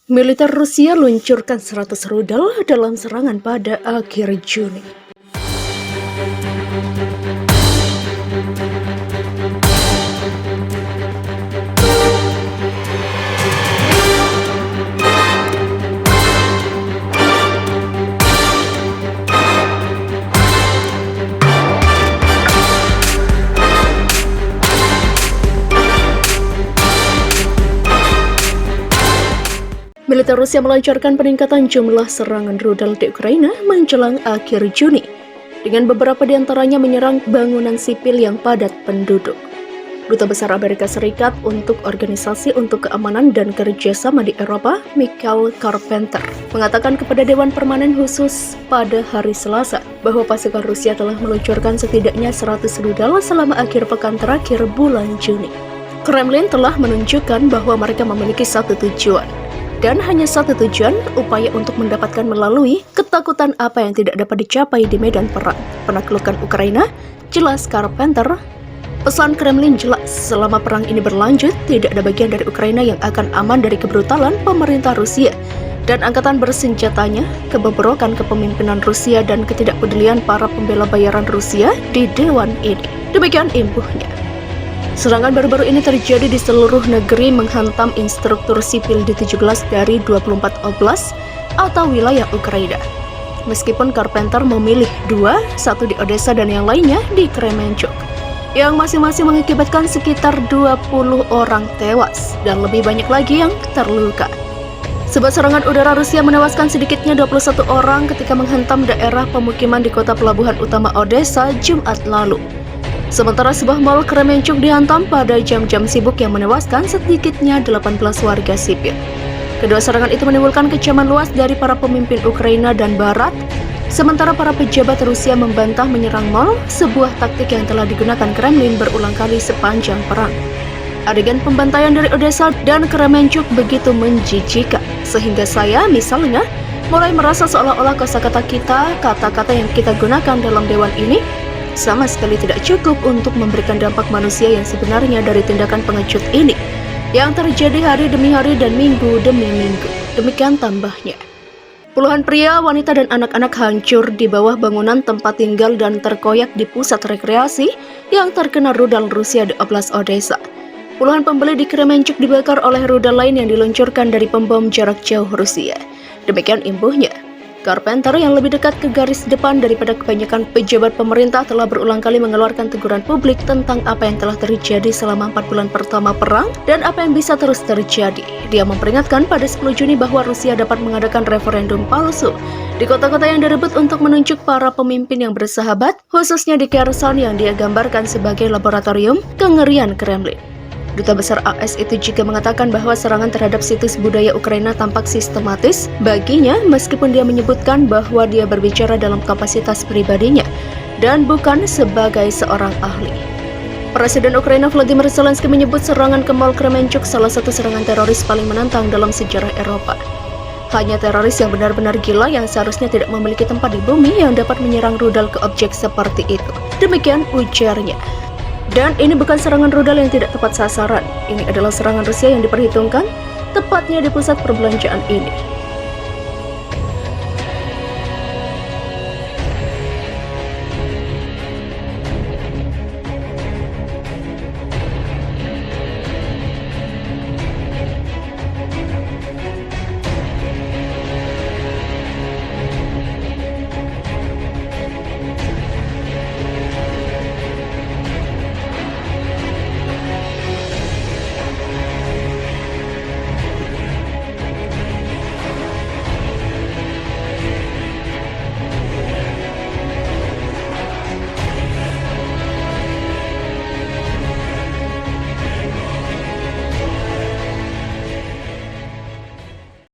Militer Rusia luncurkan 100 rudal dalam serangan pada akhir Juni. Militer Rusia melancarkan peningkatan jumlah serangan rudal di Ukraina menjelang akhir Juni, dengan beberapa di antaranya menyerang bangunan sipil yang padat penduduk. Duta Besar Amerika Serikat untuk Organisasi untuk Keamanan dan Kerjasama di Eropa, Michael Carpenter, mengatakan kepada Dewan Permanen Khusus pada hari Selasa bahwa pasukan Rusia telah meluncurkan setidaknya 100 rudal selama akhir pekan terakhir bulan Juni. Kremlin telah menunjukkan bahwa mereka memiliki satu tujuan, dan hanya satu tujuan, upaya untuk mendapatkan melalui ketakutan apa yang tidak dapat dicapai di medan perang, penaklukan Ukraina, jelas Carpenter. Pesan Kremlin jelas, selama perang ini berlanjut, tidak ada bagian dari Ukraina yang akan aman dari kebrutalan pemerintah Rusia dan angkatan bersenjatanya, kebobrokan kepemimpinan Rusia dan ketidakpedulian para pembela bayaran Rusia di dewan ini. Demikian imbuhnya. Serangan baru-baru ini terjadi di seluruh negeri menghantam instruktur sipil di 17 dari 24 oblast atau wilayah Ukraina. Meskipun Carpenter memilih dua, satu di Odessa dan yang lainnya di Kremenchuk, yang masing-masing mengakibatkan sekitar 20 orang tewas dan lebih banyak lagi yang terluka. Sebuah serangan udara Rusia menewaskan sedikitnya 21 orang ketika menghantam daerah pemukiman di kota pelabuhan utama Odessa Jumat lalu. Sementara sebuah mal Kremenchuk dihantam pada jam-jam sibuk yang menewaskan sedikitnya 18 warga sipil. Kedua serangan itu menimbulkan kecaman luas dari para pemimpin Ukraina dan Barat, sementara para pejabat Rusia membantah menyerang mal, sebuah taktik yang telah digunakan Kremlin berulang kali sepanjang perang. Adegan pembantaian dari Odessa dan Kremenchuk begitu menjijikan, sehingga saya, misalnya, mulai merasa seolah-olah kosakata kita, kata-kata yang kita gunakan dalam dewan ini, sama sekali tidak cukup untuk memberikan dampak manusia yang sebenarnya dari tindakan pengecut ini, yang terjadi hari demi hari dan minggu demi minggu. Demikian tambahnya. Puluhan pria, wanita, dan anak-anak hancur di bawah bangunan tempat tinggal dan terkoyak di pusat rekreasi yang terkena rudal Rusia di Oblast Odessa. Puluhan pembeli di Kremenchuk dibakar oleh rudal lain yang diluncurkan dari pembom jarak jauh Rusia. Demikian imbuhnya. Carpenter yang lebih dekat ke garis depan daripada kebanyakan pejabat pemerintah telah berulang kali mengeluarkan teguran publik tentang apa yang telah terjadi selama 4 bulan pertama perang dan apa yang bisa terus terjadi. Dia memperingatkan pada 10 Juni bahwa Rusia dapat mengadakan referendum palsu di kota-kota yang direbut untuk menunjuk para pemimpin yang bersahabat, khususnya di Kherson yang dia gambarkan sebagai laboratorium kengerian Kremlin. Duta Besar AS itu juga mengatakan bahwa serangan terhadap situs budaya Ukraina tampak sistematis baginya, meskipun dia menyebutkan bahwa dia berbicara dalam kapasitas pribadinya dan bukan sebagai seorang ahli. Presiden Ukraina Volodymyr Zelensky menyebut serangan ke Mall Kremenchuk salah satu serangan teroris paling menantang dalam sejarah Eropa. Hanya teroris yang benar-benar gila yang seharusnya tidak memiliki tempat di bumi yang dapat menyerang rudal ke objek seperti itu. Demikian ujarnya. Dan ini bukan serangan rudal yang tidak tepat sasaran. Ini adalah serangan Rusia yang diperhitungkan, tepatnya di pusat perbelanjaan ini.